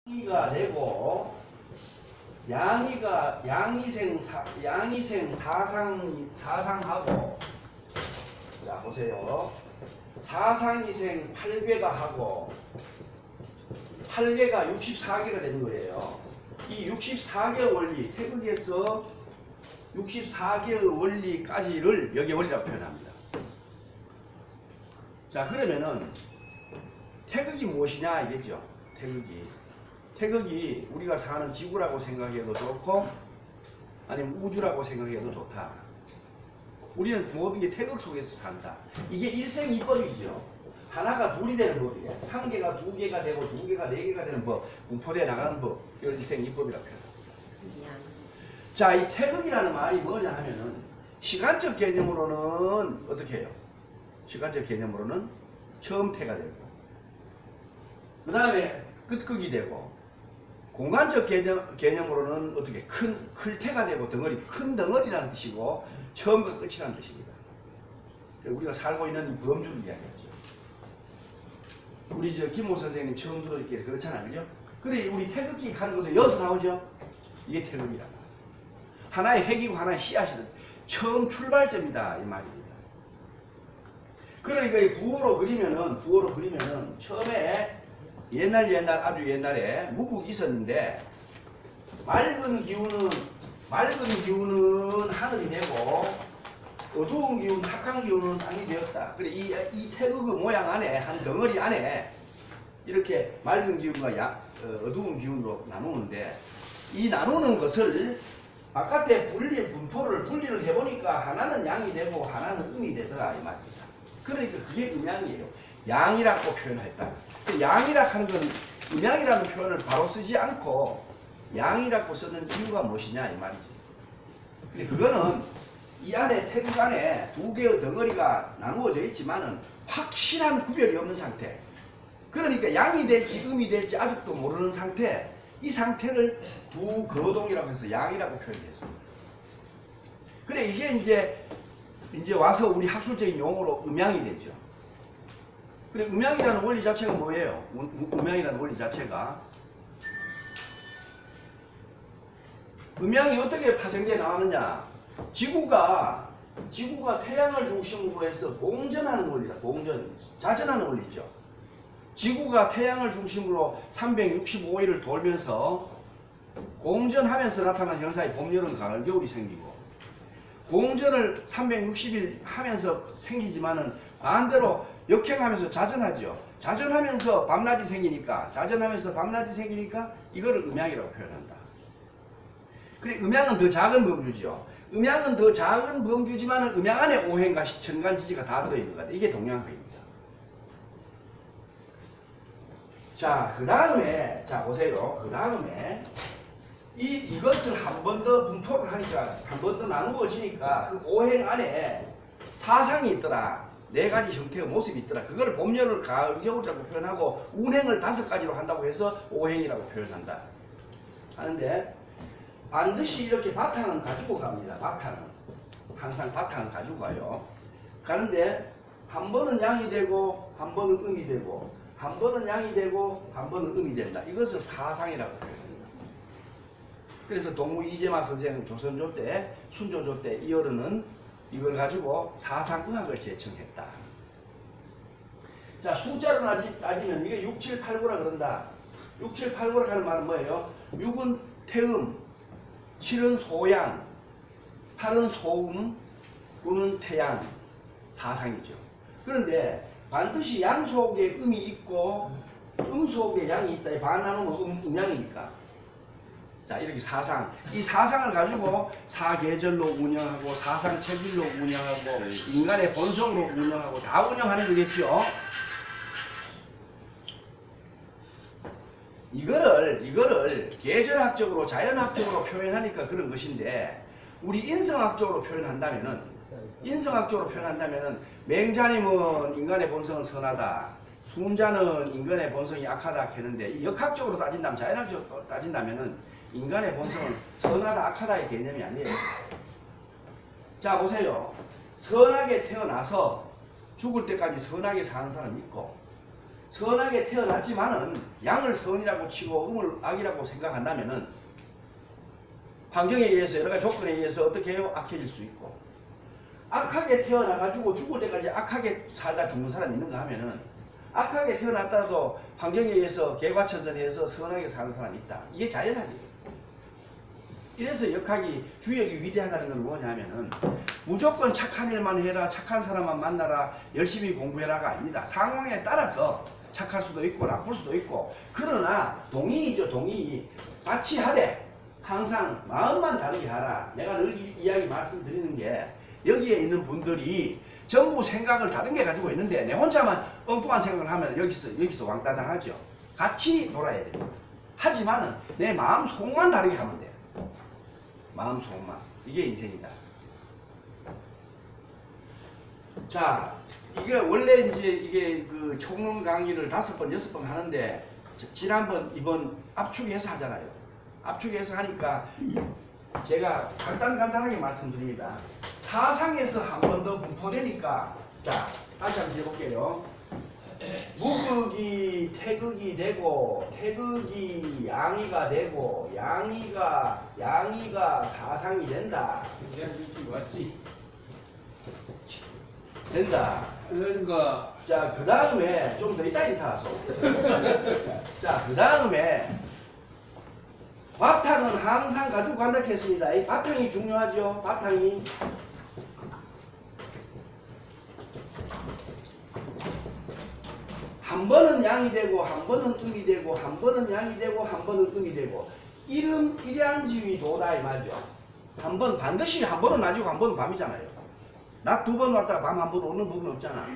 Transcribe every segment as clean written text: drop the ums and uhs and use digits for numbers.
양이가 되고 양이생 사상하고, 자 보세요. 사상이생 8괴가 하고 8괴가 64개가 되는 거예요. 이 64개 원리, 태극에서 64개의 원리까지를 여기 원리라고 표현합니다. 자 그러면은 태극이 무엇이냐 이겠죠. 태극이 우리가 사는 지구라고 생각해도 좋고 아니면 우주라고 생각해도 좋다. 우리는 모든 게 태극 속에서 산다. 이게 일생이법이죠. 하나가 둘이 되는 법이에요. 한 개가 두 개가 되고 두 개가 네 개가 되는 법, 분포되어 나가는 법, 이걸 일생이법이라고 표현합니다. 자, 이 태극이라는 말이 뭐냐 하면은 시간적 개념으로는 어떻게 해요? 시간적 개념으로는 처음 태가 되고 그 다음에 끝극이 되고, 공간적 개념으로는 어떻게 클 태가 되고 큰 덩어리라는 뜻이고 처음과 끝이라는 뜻입니다. 우리가 살고 있는 범주를 이야기하죠. 우리 김모 선생님 처음 들어있기에 그렇잖아요. 그죠? 근데 우리 태극기 하는 것도 여기서 나오죠? 이게 태극이라. 하나의 핵이고 하나의 씨앗이든 처음 출발점이다 이 말입니다. 그러니까 이 부호로 그리면은 처음에 아주 옛날에 무국이 있었는데 맑은 기운은 하늘이 되고 어두운 기운, 탁한 기운은 땅이 되었다. 그래 이 태극의 모양 안에 한 덩어리 안에 이렇게 맑은 기운과 어두운 기운으로 나누는데, 이 나누는 것을 바깥에 분리를 해보니까 하나는 양이 되고 하나는 음이 되더라 이 말입니다. 그러니까 그게 음양이에요. 양이라고 표현했다. 양이라 하는 건 음양이라는 표현을 바로 쓰지 않고 양이라고 쓰는 이유가 무엇이냐 이 말이지. 근데 그거는 이 안에 태극 안에 두 개의 덩어리가 나누어져 있지만은 확실한 구별이 없는 상태. 그러니까 양이 될지 음이 될지 아직도 모르는 상태. 이 상태를 두 거동이라고 해서 양이라고 표현했습니다. 그래 이게 이제 와서 우리 학술적인 용어로 음양이 되죠. 그래 음양이라는 원리 자체가 뭐예요? 음양이라는 원리 자체가 음양이 어떻게 파생되어 나왔느냐? 지구가 태양을 중심으로 해서 공전하는 원리다. 자전하는 원리죠. 지구가 태양을 중심으로 365일을 돌면서 공전하면서 나타난 현상이 봄, 여름, 가을, 겨울이 생기고, 공전을 360일 하면서 생기지만은 반대로 역행하면서 자전하죠. 자전하면서 밤낮이 생기니까 이거를 음양이라고 표현한다. 그래 음양은 더 작은 범주죠. 음양은 더 작은 범주지만 음양 안에 오행과 천간지지가 다 들어있는 거다. 이게 동양화입니다. 자, 그 다음에 보세요. 그 다음에 이것을 한 번 더 분포를 하니까, 한 번 더 나누어지니까 그 오행 안에 사상이 있더라. 4가지 형태의 모습이 있더라. 그걸 봄, 여름, 가을, 겨울이라고 표현하고 운행을 5가지로 한다고 해서 오행이라고 표현한다. 하는데 반드시 이렇게 바탕은 가지고 갑니다. 항상 바탕은 가지고 가요. 가는데 한 번은 양이 되고 한 번은 음이 되고 한 번은 양이 되고 한 번은 음이 된다. 이것을 사상이라고 표현합니다. 그래서 동무 이재만 선생은 조선조 때, 순조조 때 이어르는 이걸 가지고 사상의학을 제청했다. 자, 숫자로 따지면 이게 6, 7, 8, 9라 그런다. 6, 7, 8, 9라 하는 말은 뭐예요? 6은 태음, 7은 소양, 8은 소음, 9는 태양, 사상이죠. 그런데 반드시 양 속에 음이 있고 음 속에 양이 있다. 반 나누면 음양이니까. 자, 이렇게 이 사상을 가지고 사계절로 운영하고 사상체질로 운영하고 인간의 본성으로 운영하고 다 운영하는 거겠죠. 이거를 계절학적으로 자연학적으로 표현하니까 그런 것인데, 우리 인성학적으로 표현한다면은 맹자님은 인간의 본성은 선하다, 순자는 인간의 본성이 악하다 했는데, 역학적으로 따진다면, 자연학적으로 따진다면은 인간의 본성은 선하다 악하다의 개념이 아니에요. 자 보세요. 선하게 태어나서 죽을 때까지 선하게 사는 사람이 있고, 선하게 태어났지만은 양을 선이라고 치고 음을 악이라고 생각한다면은 환경에 의해서 여러 가지 조건에 의해서 어떻게 해요? 악해질 수 있고, 악하게 태어나가지고 죽을 때까지 악하게 살다 죽는 사람이 있는가 하면은 악하게 태어났다도 환경에 의해서 개과천선에 의해서 선하게 사는 사람이 있다. 이게 자연학이에요. 이래서 역학이 주역이 위대하다는 건 뭐냐면은 무조건 착한 일만 해라, 착한 사람만 만나라, 열심히 공부해라가 아닙니다. 상황에 따라서 착할 수도 있고 나쁠 수도 있고, 그러나 동의이죠. 동의. 같이 하되 항상 마음만 다르게 하라. 내가 늘 이야기 말씀드리는 게, 여기에 있는 분들이 전부 생각을 다른 게 가지고 있는데 내 혼자만 엉뚱한 생각을 하면 여기서 왕따당하죠. 같이 놀아야 돼요. 하지만은 내 마음 속만 다르게 하면 돼요. 마음 속만. 이게 인생이다. 자, 이게 원래 이게 그 총론 강의를 5번, 6번 하는데 지난번, 이번 압축해서 하잖아요. 압축해서 하니까 제가 간단하게 말씀드립니다. 사상에서 한 번 더 분포되니까, 자, 다시 한번 해볼게요. 무극이 태극이 되고, 태극이 양이가 되고, 양이가 사상이 된다. 맞지? 된다. 그러니까 자, 그 다음에 좀 더 이따 인사하소. 자, 그 다음에 바탕은 항상 가지고 간다 했습니다. 이 바탕이 중요하죠. 바탕이. 한 번은 양이 되고, 한 번은 음이 되고, 한 번은 양이 되고, 한 번은 음이 되고. 일양지위 도다 이 말이죠. 한 번, 반드시 한 번은 낮이고 한 번은 밤이잖아요. 낮 2번 왔다가 밤 한 번 오는 부분 없잖아.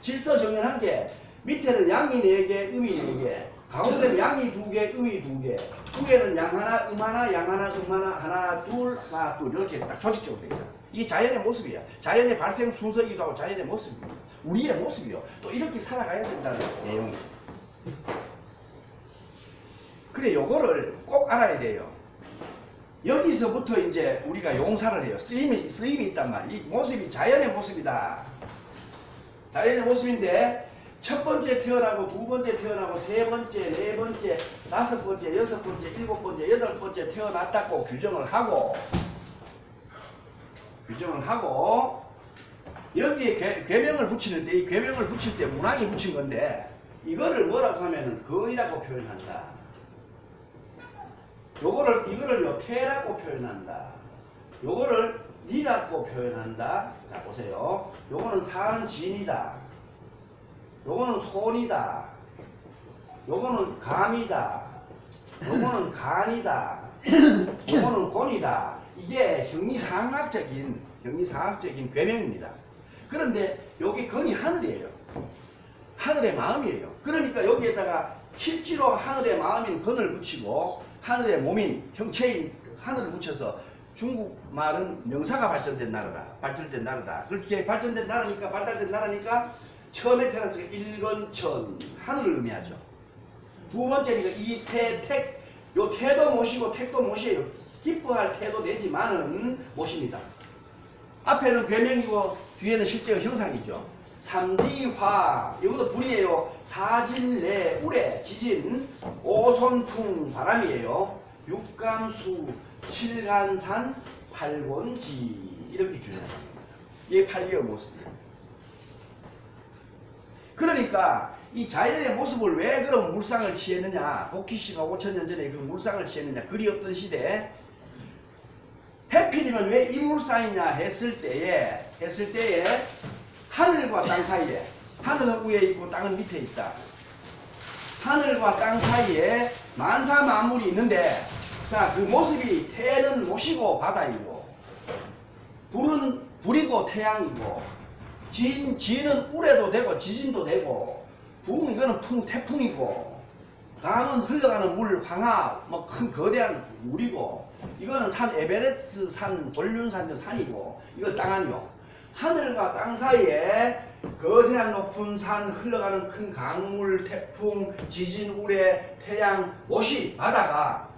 질서정연한 게 밑에는 양이 4개, 음이 4개, 가운데는 양이 2개, 음이 2개, 위에는 양 하나, 음 하나, 양 하나, 음 하나, 하나, 둘, 이렇게 딱 조직적으로 되어 있잖아. 이게 자연의 모습이야. 자연의 발생 순서이기도 하고 자연의 모습입니다. 우리의 모습이요. 또 이렇게 살아가야 된다는 내용이죠. 그래, 요거를 꼭 알아야 돼요. 여기서부터 이제 우리가 용사를 해요. 쓰임이 있단 말이야. 이 모습이 자연의 모습이다. 자연의 모습인데, 첫 번째 태어나고, 두 번째 태어나고, 세 번째, 네 번째, 다섯 번째, 여섯 번째, 일곱 번째, 여덟 번째 태어났다고 규정을 하고, 여기에 괴명을 붙이는데, 이 괴명을 붙일 때 문항이 붙인 건데, 이거를 뭐라고 하면은 건이라고 표현한다. 이거를요, 태라고 표현한다. 요거를 니라고 표현한다. 자, 보세요. 요거는 사는 진이다. 요거는 손이다. 요거는 감이다. 요거는 간이다. 요거는 곤이다. 이게 형이상학적인 괴명입니다. 그런데 요게 건이 하늘이에요. 하늘의 마음이에요. 그러니까 여기에다가 실제로 하늘의 마음인 건을 붙이고 하늘의 몸인 형체인 하늘을 붙여서 중국 말은 명사가 발전된 나라다. 그렇게 발전된 나라니까, 발달된 나라니까 처음에 태어났으니까 일건천, 하늘을 의미하죠. 두 번째니까 이태, 요 태도 모시고 택도 모시에요. 기뻐할 태도 되지만은 모십니다. 앞에는 괴명이고 뒤에는 실제의 형상이죠. 삼리화, 이것도 불이에요. 사진내, 우레, 지진, 오손풍, 바람이에요. 육감수, 칠간산, 팔곤지, 이렇게 주장합니다. 이게 8개의 모습이에요. 그러니까 이 자연의 모습을 왜 그럼 물상을 취했느냐, 도키시가 5000년 전에 그 물상을 취했느냐, 그리 없던 시대에 해필이면 왜 이 물상이냐 했을 때에 하늘과 땅 사이에, 하늘은 위에 있고 땅은 밑에 있다. 하늘과 땅 사이에 만사 만물이 있는데, 자, 그 모습이 태는 모시고 바다이고, 불은 불이고 태양이고, 지는 우레도 되고 지진도 되고, 붕 이거는 태풍이고, 강은 흘러가는 물 황하, 뭐 큰 거대한 물이고, 이거는 산 에베레스트 산 볼륜산 산이고, 이건 땅 아니요. 하늘과 땅 사이에 거대한 높은 산, 흘러가는 큰 강물, 태풍, 지진, 우레, 태양, 모시, 바다가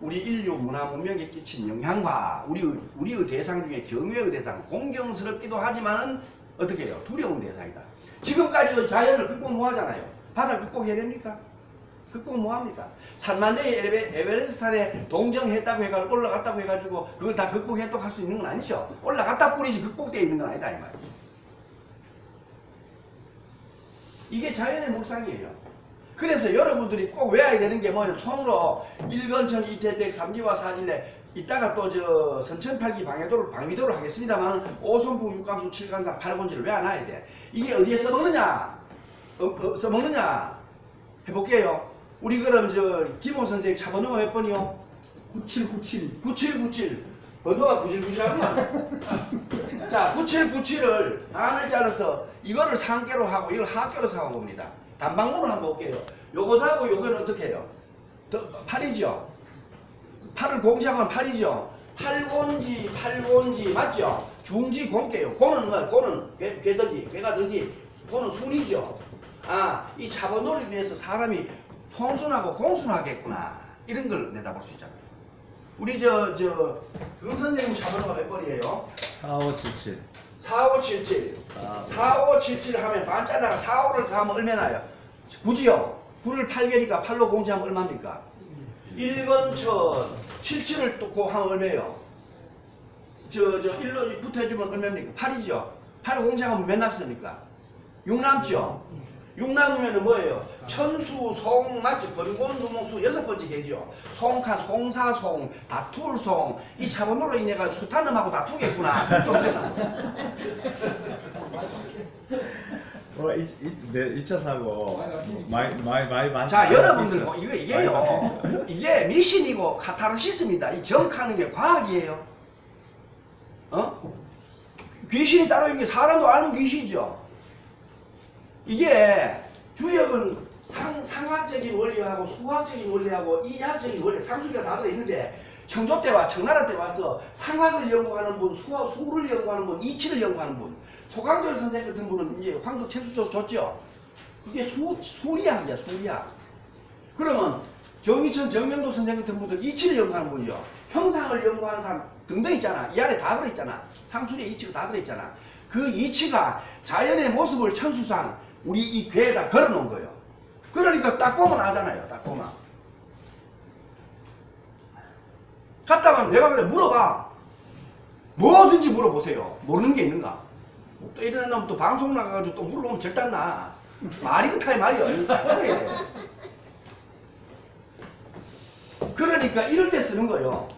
우리 인류 문화 문명에 끼친 영향과 우리의 대상 중에 경외의 대상, 공경스럽기도 하지만은 어떻게 해요? 두려운 대상이다. 지금까지도 자연을 극복 못 하잖아요. 바다 극복해야 됩니까? 극복 못 합니까? 산만대의 에베레스트 산에 동정했다고 해가지고 올라갔다고 해가지고 그걸 다 극복했다고 할 수 있는 건 아니죠. 올라갔다 뿐이지 극복되어 있는 건 아니다 이 말이죠. 이게 자연의 몰상이에요. 그래서 여러분들이 꼭 외워야 되는 게 뭐냐면 손으로 일건천 이태택 삼지와 사진에 이따가 또 저 선천팔기 방위도를 하겠습니다만 오손풍 육감수 칠간상 팔곤지를 외워놔야 돼. 이게 어디에 써먹느냐? 써먹느냐? 해볼게요. 우리 그럼 저 김호 선생 차번호가 몇 번이요? 9797. 9797. 번호가 구질구질하구나. 자, 9797을 반을 잘라서 이거를 상계로 하고 이걸 하계로 사용합니다. 단방문을 한번 볼게요. 요거하고 요거는 어떻게 해요? 팔이죠? 팔을 공시하면 팔이죠? 팔곤지 맞죠? 중지 공개요. 고는 뭐야? 고는 괴덕이, 괴가덕이, 고는 순이죠. 아, 이 차번호를 위해서 사람이 손순하고 공순하겠구나. 이런 걸 내다볼 수 있잖아요. 우리 금 선생님 차번호가 몇 번이에요? 4577. 4577. 4577 하면 반짜다가 45를 더하면 얼마나요? 9지요. 9를 8개니까 8로 공지하면 얼마입니까? 1건천 77을 또 하면 얼마예요? 1로 붙어주면 얼마입니까? 8이죠. 8 공지하면 몇 남습니까? 6 남죠. 6 남으면 뭐예요? 천수, 송, 맞죠? 건곤, 두목수 6번째 개죠. 송카, 송사송, 다툴송. 이 차번호로 인해가 수탄놈하고 다투겠구나. 네, 2차 사고 많이 많죠. 자, 여러분들 뭐 이게요. 이게 미신이고 카타르시스입니다. 이 정하는 게 과학이에요. 귀신이 따로 있는 게 사람도 아는 귀신이죠. 이게 주역은 상학적인 원리하고 수학적인 원리하고 이학적인 원리, 상수가 다 들어있는데 청조 때와 청나라 때 와서 상학을 연구하는 분, 수를 연구하는 분, 이치를 연구하는 분, 소강절 선생 같은 분은 이제 황석 채수 줬죠. 그게 수리학이야, 수리학. 그러면 정의천, 정명도 선생 같은 분들 이치를 연구하는 분이요. 형상을 연구하는 사람 등등 있잖아. 이 안에 다 들어있잖아. 상술의 이치가 다 들어있잖아. 그 이치가 자연의 모습을 천수상 우리 이 괴에다 걸어놓은 거예요. 그러니까 딱 보면 아잖아요. 딱 보면. 갔다가 내가 그래 물어봐. 뭐든지 물어보세요. 모르는 게 있는가? 또 이런 놈 또 방송 나가가지고 또 물어보면 절대 안 나. 말이 그타이 말이야. 그러니까 이럴 때 쓰는 거예요.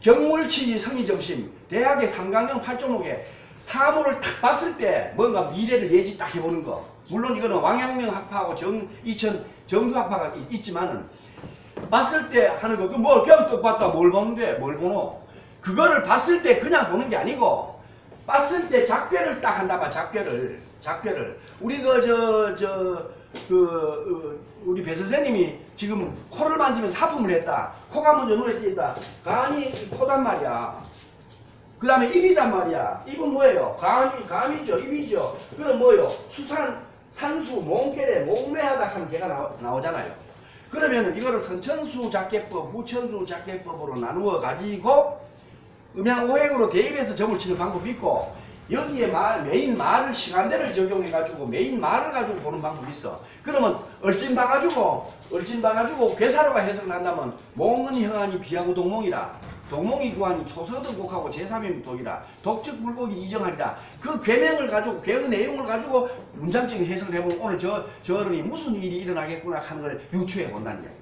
경물치지 성의정심. 대학의 3강령 8종목에 사물을 딱 봤을 때 뭔가 미래를 예지 딱 해보는 거. 물론 이거는 왕양명 학파하고 이천 정주 학파가 있지만은 봤을 때 하는 거. 그 뭐 그냥 떡 봤다 뭘 보는데 뭘 보노? 그거를 봤을 때 그냥 보는 게 아니고 봤을 때 작별을 딱 한다 봐. 작별을. 우리 우리 배 선생님이 지금 코를 만지면서 하품을 했다. 코가 먼저 눈에 띈다. 간이 코단 말이야. 그 다음에 입이단 말이야. 입은 뭐예요? 감이죠. 입이죠. 그럼 뭐예요? 산수, 몽결에 목매하다 하는 개가 나오잖아요. 그러면 이거를 선천수 작계법, 후천수 작계법으로 나누어 가지고 음양오행으로 대입해서 점을 치는 방법이 있고 여기에 메인 말을 시간대를 적용해 가지고 메인 말을 가지고 보는 방법이 있어. 그러면 얼진 봐가지고 괴사로가 해석을 한다면 몽은 형한이 비하고 동몽이라. 동몽이 구하니 초서득곡하고 제3의 독이라. 독특불복이 이정하리라. 그 괴명을 가지고 괴의 내용을 가지고 문장적인 해석을 해보면 오늘 저 어른이 무슨 일이 일어나겠구나 하는 걸 유추해 본다는 거예요.